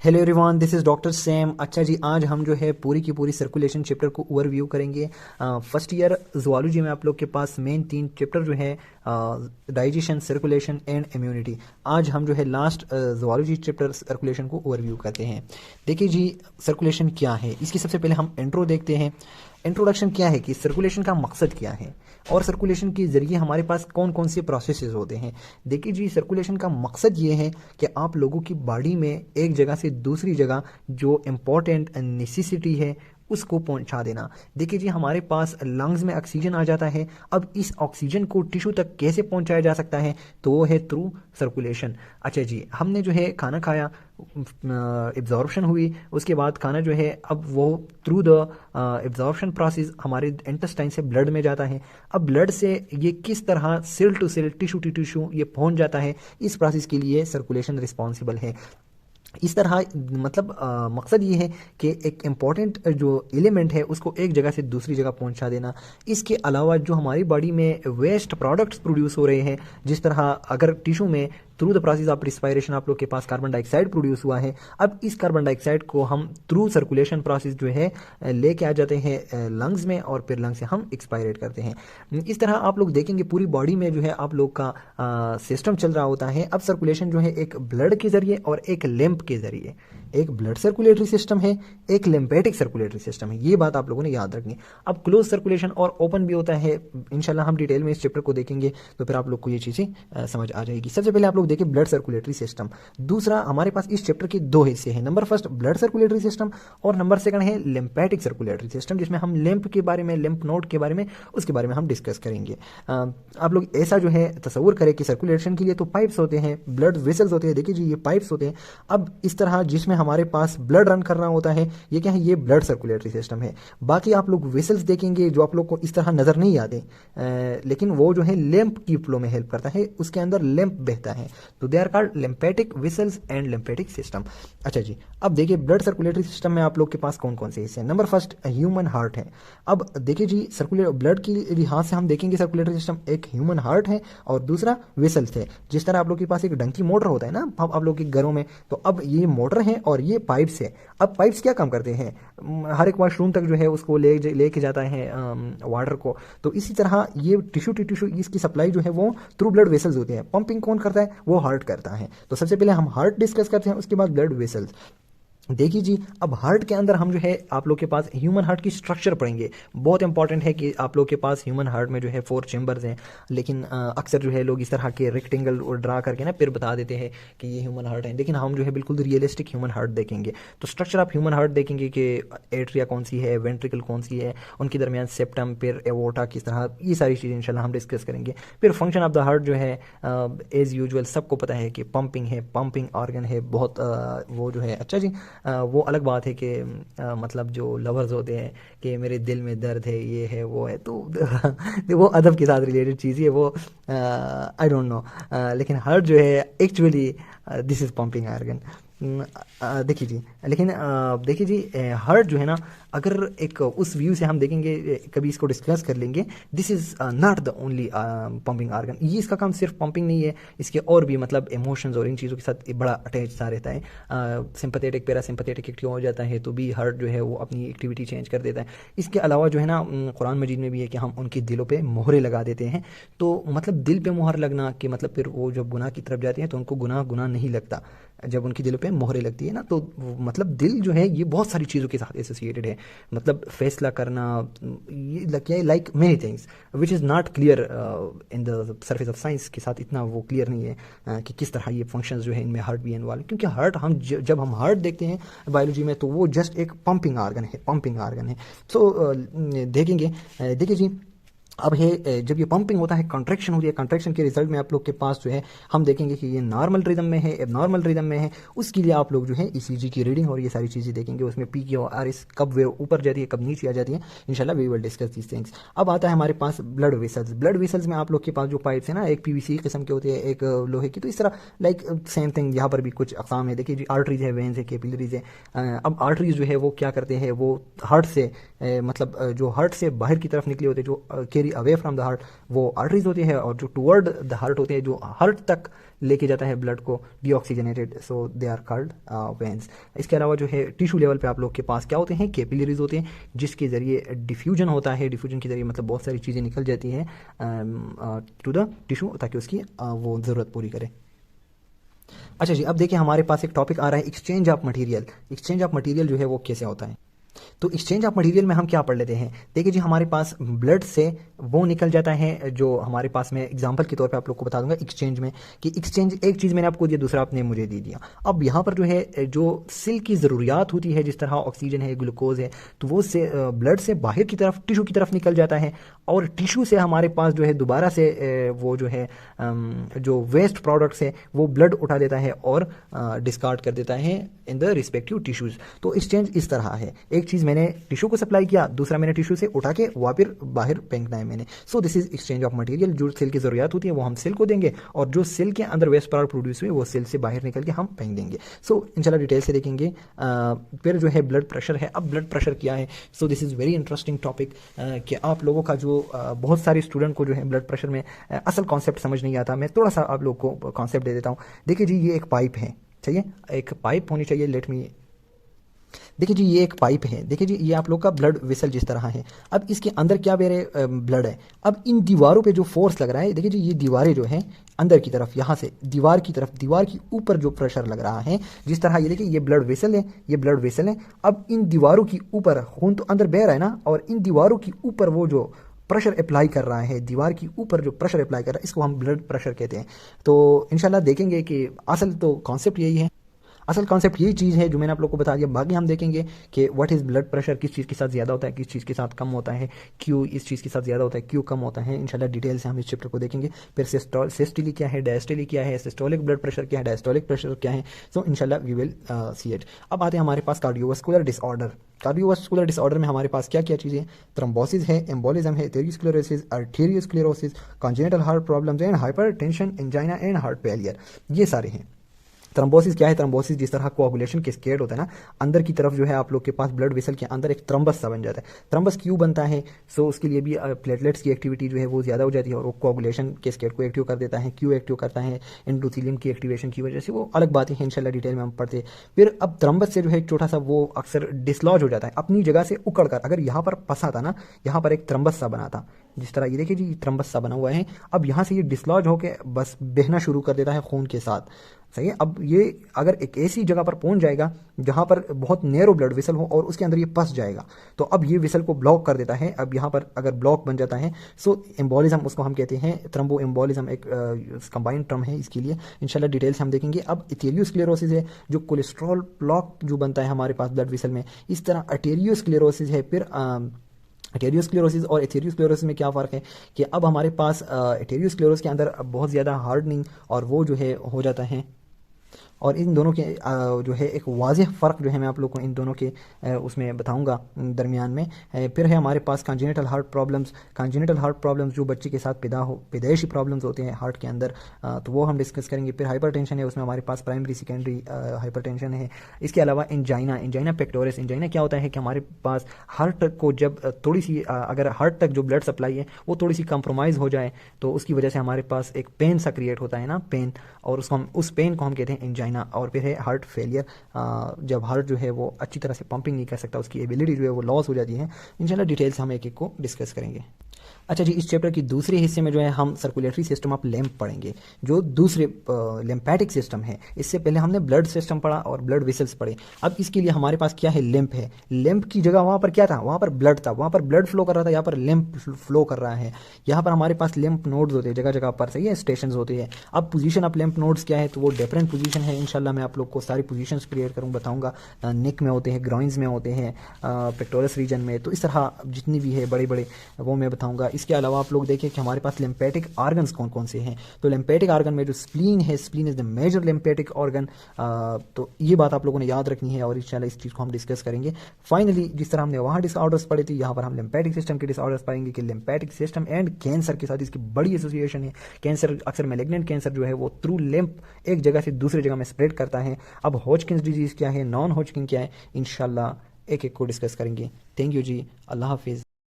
Hello everyone, this is doctor Sam. अच्छा जी, आज हम जो है पूरी की पूरी सर्कुलेशन चैप्टर को ओवरव्यू करेंगे। फर्स्ट ईयर ज़ुआलॉजी में आप लोग के पास मेन 3 चैप्टर जो है डाइजेशन, सर्कुलेशन एंड इम्यूनिटी। आज हम जो है लास्ट ज़ुआलॉजी चैप्टर सर्कुलेशन को ओवरव्यू करते हैं। देखिए जी, सर्कुलेशन क्या है, इसकी सबसे पहले हम इंट्रो देखते हैं। इंट्रोडक्शन क्या है कि सर्कुलेशन का मकसद क्या है और सर्कुलेशन के ज़रिए हमारे पास कौन कौन से प्रोसेसेस होते हैं। देखिए जी, सर्कुलेशन का मकसद ये है कि आप लोगों की बॉडी में एक जगह से दूसरी जगह जो इम्पोर्टेंट नेसेसिटी है उसको पहुंचा देना। देखिए जी, हमारे पास लंग्स में ऑक्सीजन आ जाता है। अब इस ऑक्सीजन को टिश्यू तक कैसे पहुंचाया जा सकता है, तो वो है थ्रू सर्कुलेशन। अच्छा जी, हमने जो है खाना खाया, एब्जॉर्प्शन हुई, उसके बाद खाना जो है अब वो थ्रू द एब्जॉर्प्शन प्रोसेस हमारे इंटेस्टाइन से ब्लड में जाता है। अब ब्लड से ये किस तरह cell to cell, tissue to tissue ये पहुंच जाता है, इस प्रोसेस के लिए सर्कुलेशन रिस्पॉन्सिबल है। इस तरह मतलब मकसद ये है कि एक इम्पॉर्टेंट जो एलिमेंट है उसको एक जगह से दूसरी जगह पहुंचा देना। इसके अलावा जो हमारी बॉडी में वेस्ट प्रोडक्ट्स प्रोड्यूस हो रहे हैं, जिस तरह अगर टिश्यू में through the process of respiration आप लोग के पास कार्बन डाइऑक्साइड प्रोड्यूस हुआ है, अब इस कार्बन डाइऑक्साइड को हम थ्रू सर्कुलेशन प्रोसेस जो है लेके आ जाते हैं लंग्स में, और फिर लंग्स से हम एक्सपायरेट करते हैं। इस तरह आप लोग देखेंगे पूरी बॉडी में जो है आप लोग का सिस्टम चल रहा होता है। अब सर्कुलेशन जो है एक ब्लड के जरिए और एक लिम्फ के जरिए, एक ब्लड सर्कुलेटरी सिस्टम है, एक लिम्फेटिक सर्कुलेटरी सिस्टम है। ये बात आप लोगों ने याद रखनी। अब क्लोज सर्कुलेशन और ओपन भी होता है, इंशाल्लाह हम डिटेल में इस चैप्टर को देखेंगे तो फिर आप लोग को ये चीज़ें समझ आ जाएगी। सबसे पहले आप लोग देखिए ब्लड सर्कुलेटरी सिस्टम। दूसरा, हमारे पास इस चैप्टर के 2 हिस्से हैं। Number first blood circulatory system और नंबर सेकंड है लिम्फेटिक सर्कुलेटरी सिस्टम, जिसमें हम लिम्फ के बारे में, लिम्फ नोड के बारे में, उसके बारे में हम डिस्कस करेंगे। आप लोग ऐसा जो है तसव्वुर करें कि सर्कुलेशन के लिए तो पाइप्स होते हैं, ब्लड वेसल्स होते हैं। देखिए जी, ये पाइप्स होते हैं। अब इस तरह जिसमें हमारे पास ब्लड रन कर रहा होता है, ये क्या है, ये ब्लड सर्कुलेटरी सिस्टम है। बाकी आप लोग वेसल्स देखेंगे जो आप लोग को इस तरह नजर नहीं आते, लेकिन वो जो है लिम्फ की फ्लो में हेल्प करता है, उसके अंदर लिम्फ बहता है, तो they are called lymphatic vessels and lymphatic system. अच्छा जी, अब देखिए ब्लड सर्कुलेटरी सिस्टम में आप लोग के पास कौन कौन से हिस्से हैं। नंबर फर्स्ट ह्यूमन हार्ट है। अब देखिए जी, सर्कुलेट ब्लड की लिहाज से हम देखेंगे सर्कुलेटरी सिस्टम, एक ह्यूमन हार्ट है और दूसरा वेसल्स है। जिस तरह आप लोग के पास एक डंकी मोटर होता है ना आप लोग के घरों में, तो अब ये मोटर है और ये पाइप्स है। अब पाइप्स क्या काम करते हैं, हर एक वॉशरूम तक जो है उसको लेके जाता है वाटर को। तो इसी तरह ये टिश्यू टू टिश्यू इसकी सप्लाई जो है वो थ्रू ब्लड वेसल्स होते हैं। पंपिंग कौन करता है, वो हार्ट करता है। तो सबसे पहले हम हार्ट डिस्कस करते हैं, उसके बाद ब्लड वेसल्स। देखिए जी, अब हार्ट के अंदर हम जो है आप लोग के पास ह्यूमन हार्ट की स्ट्रक्चर पढ़ेंगे। बहुत इंपॉर्टेंट है कि आप लोग के पास ह्यूमन हार्ट में जो है 4 चेंबर्स हैं, लेकिन अक्सर जो है लोग इस तरह के रेक्टेंगल ड्रा करके ना फिर बता देते हैं कि ये ह्यूमन हार्ट है, लेकिन हम जो है बिल्कुल रियलिस्टिक ह्यूमन हार्ट देखेंगे। तो स्ट्रक्चर ऑफ ह्यूमन हार्ट देखेंगे कि एट्रिया कौन सी है, वेंट्रिकल कौन सी है, उनके दरमियान सेप्टम, फिर एवोटा किस तरह, ये सारी चीज़ें इंशाल्लाह हम डिस्कस करेंगे। फिर फंक्शन ऑफ द हार्ट जो है एज यूजुअल सबको पता है कि पंपिंग है, पंपिंग ऑर्गन है बहुत वो जो है। अच्छा जी, वो अलग बात है कि मतलब जो लवर्स होते हैं कि मेरे दिल में दर्द है, ये है वो है, तो वो अदब के साथ रिलेटेड चीज़ है वो, आई डोंट नो। लेकिन हार्ट जो है actually this is pumping organ. देखिए जी, लेकिन देखिए जी, हार्ट जो है ना, अगर एक उस व्यू से हम देखेंगे, कभी इसको डिस्कस कर लेंगे, this is not the only pumping organ. ये इसका काम सिर्फ पंपिंग नहीं है, इसके और भी मतलब इमोशंस और इन चीज़ों के साथ बड़ा अटैच सा रहता है। सिंपैथेटिक पैरासिम्पैथेटिक एक्टिव हो जाता है तो भी हार्ट जो है वो अपनी एक्टिविटी चेंज कर देता है। इसके अलावा जो है ना, कुरान मजीद में भी है कि हम उनके दिलों पे मोहरे लगा देते हैं। तो मतलब दिल पे मोहर लगना कि मतलब फिर वो जब गुनाह की तरफ जाते हैं तो उनको गुनाह गुनाह नहीं लगता। जब उनकी दिलों पे मोहरे लगती है ना, तो मतलब दिल जो है ये बहुत सारी चीज़ों के साथ एसोसिएटेड है। मतलब फैसला करना, ये लगे like many things which is not clear in the surface of science के साथ इतना वो क्लियर नहीं है कि किस तरह ये फंक्शंस जो है इनमें हार्ट भी इन्वॉल्व। क्योंकि हार्ट हम जब हम हार्ट देखते हैं बायोलॉजी में, तो वो जस्ट एक पंपिंग आर्गन है, पंपिंग आर्गन है। सो देखेंगे, देखिए जी, अब है जब ये पंपिंग होता है, कंट्रैक्शन होती है, कंट्रैक्शन के रिजल्ट में आप लोग के पास जो है हम देखेंगे कि ये नॉर्मल रिदम में है, एबनॉर्मल रिदम में है। उसके लिए आप लोग जो है ईसीजी की रीडिंग और ये सारी चीज़ें देखेंगे, उसमें पी की और आर एस कब वे ऊपर जाती है, कब नीचे आ जाती है। इंशाल्लाह we will discuss these things. अब आता है हमारे पास ब्लड वेसल्स। ब्लड वेसल्स में आप लोग के पास जो पाइप्स है ना, एक पीवीसी किस्म के होते हैं, एक लोहे की, तो इस तरह लाइक सेम थिंग यहाँ पर भी कुछ अक़साम है। देखिए जी, आर्टरीज है, वेन्स है, कैपिलरीज है। अब आर्टरीज जो है वो क्या करते हैं, वो हार्ट से मतलब जो हार्ट से बाहर की तरफ निकले होते हैं, जो carry away from the heart, वो आर्टरीज होती है, और जो टुवर्ड द हार्ट होते हैं, जो हार्ट तक लेके जाता है ब्लड को deoxygenated, so they are called veins. इसके अलावा जो है टिश्यू लेवल पे आप लोग के पास क्या होते हैं, कैपिलरीज होते हैं, जिसके ज़रिए डिफ्यूजन होता है। डिफ्यूजन के ज़रिए मतलब बहुत सारी चीज़ें निकल जाती हैं टू द टिश्यू ताकि उसकी वो ज़रूरत पूरी करे। अच्छा जी, अब देखिए हमारे पास एक टॉपिक आ रहा है exchange of material. Exchange of material जो है वो कैसे होता है, तो एक्सचेंज ऑफ मटेरियल में हम क्या पढ़ लेते हैं। देखिए जी, हमारे पास ब्लड से वो निकल जाता है जो हमारे पास में एग्जांपल के तौर पे आप लोग को बता दूंगा एक्सचेंज में कि एक्सचेंज एक चीज़ मैंने आपको दिया, दूसरा आपने मुझे दे दिया। अब यहाँ पर जो है जो सेल की ज़रूरियात होती है, जिस तरह ऑक्सीजन है, ग्लूकोज है, तो वो से ब्लड से बाहर की तरफ टिश्यू की तरफ निकल जाता है और टिश्यू से हमारे पास जो है दोबारा से वो जो है जो वेस्ट प्रोडक्ट्स है वो ब्लड उठा देता है और डिस्कार्ड कर देता है इन द रिस्पेक्टिव टिश्यूज। तो एक्सचेंज इस तरह है, एक चीज़ मैंने टिश्यू को सप्लाई किया, दूसरा मैंने टिश्यू से उठा के वापस बाहर फेंकना है मैंने। So this is exchange of material. जो सेल की ज़रूरियात होती है वो हम सेल को देंगे और जो सेल के अंदर वेस्ट प्रोडक्ट प्रोड्यूस हुए वो सेल से बाहर निकल के हम फेंक देंगे। सो इंशाल्लाह डिटेल से देखेंगे। फिर जो है ब्लड प्रेशर है। अब ब्लड प्रेशर क्या है, so this is very interesting topic कि आप लोगों का जो बहुत सारे स्टूडेंट को जो है ब्लड प्रेशर में असल कॉन्सेप्ट समझ नहीं आता। मैं थोड़ा सा आप लोग को कॉन्सेप्ट दे देता हूँ। देखिए जी, ये एक पाइप है, चाहिए एक पाइप होनी चाहिए, लेट मी। देखिए जी, ये एक पाइप है। देखिए जी, ये आप लोग का ब्लड वेसल जिस तरह है। अब इसके अंदर क्या मेरे ब्लड है। अब इन दीवारों पे जो फोर्स लग रहा है, देखिए जी, ये दीवारें जो हैं अंदर की तरफ, यहाँ से दीवार की तरफ, दीवार की ऊपर जो प्रेशर लग रहा है, जिस तरह ये देखिए, ये ब्लड वेसल है, ये ब्लड वेसल है। अब इन दीवारों की ऊपर खून तो अंदर बह रहा है ना, और इन दीवारों की ऊपर वो जो प्रेशर अप्लाई कर रहा है, दीवार की ऊपर जो प्रेशर अप्लाई कर रहा है, इसको हम ब्लड प्रेशर कहते हैं। तो इंशाल्लाह देखेंगे कि असल तो कॉन्सेप्ट यही है, असल कॉन्सेप्ट यही चीज़ है जो मैंने आप लोग को बता दिया। बाकी हम देखेंगे कि व्हाट इज़ ब्लड प्रेशर, किस चीज़ के साथ ज़्यादा होता है, किस चीज़ के साथ कम होता है, क्यों इस चीज़ के साथ ज़्यादा होता है, क्यों कम होता है। इंशाल्लाह डिटेल से हम इस चैप्टर को देखेंगे। फिर सिस्टोली क्या है, डायस्टोली क्या है, सिस्टोलिक ब्लड प्रेशर क्या है, डायस्टोलिक प्रेशर क्या है। सो इंशाल्लाह वी विल सी इट। अब आते हैं हमारे पास कार्डियोवास्कुलर डिसऑर्डर। कार्डियोवास्कुलर डिसऑर्डर में हमारे पास क्या क्या चीज़ें, थ्रोम्बोसिस है, एम्बोलिज्म है, atherosclerosis, arteriosclerosis, congenital heart problems and hypertension, angina and heart failure, ये सारे हैं। थ्रम्बोसिस क्या है, थ्रम्बोसिस जिस तरह कोआगुलेशन कैस्केड होता है ना, अंदर की तरफ जो है आप लोग के पास ब्लड वेसल के अंदर एक थ्रम्बस सा बन जाता है। थ्रम्बस क्यों बनता है, सो उसके लिए भी प्लेटलेट्स की एक्टिविटी जो है वो ज़्यादा हो जाती है और वो कोआगुलेशन कैस्केड को एक्टिव कर देता है। क्यों एक्टिव करता है, एंडोथेलियम की एक्टिवेशन की वजह से, वो अलग बातें हैं, इंशाल्लाह डिटेल में हम पढ़ते हैं। फिर अब थ्रम्बस से जो है छोटा सा वो अक्सर डिसलॉज हो जाता है अपनी जगह से उकड़ कर। अगर यहाँ पर फंसा था ना, यहाँ पर एक थ्रम्बस सा बना था, जिस तरह ये देखिए जी, थ्रम्बस सा बना हुआ है। अब यहाँ से ये डिसलॉज होकर बस बहना शुरू कर देता है खून के साथ, सही है। अब ये अगर एक ऐसी जगह पर पहुंच जाएगा जहां पर बहुत नैरो ब्लड वेसल हो और उसके अंदर ये फंस जाएगा, तो अब ये वेसल को ब्लॉक कर देता है। अब यहाँ पर अगर ब्लॉक बन जाता है, सो एम्बोलिज्म उसको हम कहते हैं, थ्रम्बो एम्बोलिज्म एक कंबाइंड टर्म है इसके लिए। इंशाल्लाह डिटेल से हम देखेंगे। अब एथेरियोस्क्लेरोसिस है, जो कोलेस्ट्रॉल ब्लॉक जो बनता है हमारे पास ब्लड वेसल में। इस तरह आर्टेरियोस्क्लेरोसिस है। फिर एथेरियोस्क्लेरोसिस और एथेरियोस्क्लेरोसिस में क्या फ़र्क है कि अब हमारे पास एथेरियोस्क्लेरोसिस के अंदर बहुत ज़्यादा हार्डनिंग और वो जो है हो जाता है, और इन दोनों के जो है एक वाज़ेह फ़र्क जो है मैं आप लोग को इन दोनों के उसमें बताऊंगा दरमियान में। फिर है हमारे पास congenital heart problems. Congenital heart problems जो बच्चे के साथ पैदाइशी प्रॉब्लम्स होते हैं हार्ट के अंदर, तो वो हम डिस्कस करेंगे। फिर हाइपरटेंशन है, उसमें हमारे पास प्राइमरी सेकेंडरी हाइपरटेंशन है। इसके अलावा एंजाइना पेक्टोरिस। एंजाइना क्या होता है कि हमारे पास हार्ट को जब थोड़ी सी अगर हार्ट तक जो ब्लड सप्लाई है वो थोड़ी सी कंप्रोमाइज़ हो जाए, तो उसकी वजह से हमारे पास एक पेन सा क्रिएट होता है ना, पेन, और उस पेन को हम कहते हैं एंजाइना। और फिर है हार्ट फेलियर, जब हार्ट जो है वो अच्छी तरह से पंपिंग नहीं कर सकता, उसकी एबिलिटी जो है वो लॉस हो जाती है। इंशाल्लाह डिटेल से हम एक एक को डिस्कस करेंगे। अच्छा जी, इस चैप्टर की दूसरे हिस्से में जो है हम सर्कुलेटरी सिस्टम ऑफ लैम्प पढ़ेंगे, जो दूसरे लिम्फेटिक सिस्टम है। इससे पहले हमने ब्लड सिस्टम पढ़ा और ब्लड वेसल्स पढ़े। अब इसके लिए हमारे पास क्या है, लैम्प है। लैम्प की जगह वहाँ पर क्या था, वहाँ पर ब्लड था, वहाँ पर ब्लड फ्लो कर रहा था, यहाँ पर लैम्प फ्लो कर रहा है। यहाँ पर हमारे पास लैम्प नोड्स होते हैं जगह जगह पर, सही है, स्टेशन होते हैं। अब पोजीशन ऑफ लैम्प नोड्स क्या है, तो वो डिफरेंट पोजीशन है। इंशाल्लाह मैं आप लोग को सारी पोजीशंस क्रिएट करूँ, बताऊँगा। नेक में होते हैं, ग्रॉइंस में होते हैं, पेक्टोरस रीजन में, तो इस तरह जितनी भी है बड़े बड़े वो मैं बताऊँगा। इसके अलावा आप लोग देखिए कि हमारे पास लिम्फेटिक ऑर्गन्स कौन कौन से हैं। तो लिम्फेटिक ऑर्गन में जो स्प्लीन है, spleen is the major lymphatic organ. तो ये बात आप लोगों ने याद रखनी है और इंशाल्लाह इस चीज़ को हम डिस्कस करेंगे। फाइनली जिस तरह हमने वहाँ डिसऑर्डर्स पढ़े थे, यहाँ पर हम लिम्फेटिक सिस्टम के डिसऑर्डर्स पढ़ेंगे कि लिम्फेटिक सिस्टम एंड कैंसर के साथ इसकी बड़ी एसोसिएशन है। कैंसर अक्सर मैलिग्नेंट कैंसर जो है वो थ्रू लिम्फ एक जगह से दूसरी जगह में स्प्रेड करता है। अब हॉजकिंस डिजीज़ क्या है, नॉन हॉजकिन क्या है, इंशाल्लाह एक एक को डिस्कस करेंगे। थैंक यू जी, अल्लाह हाफिज़।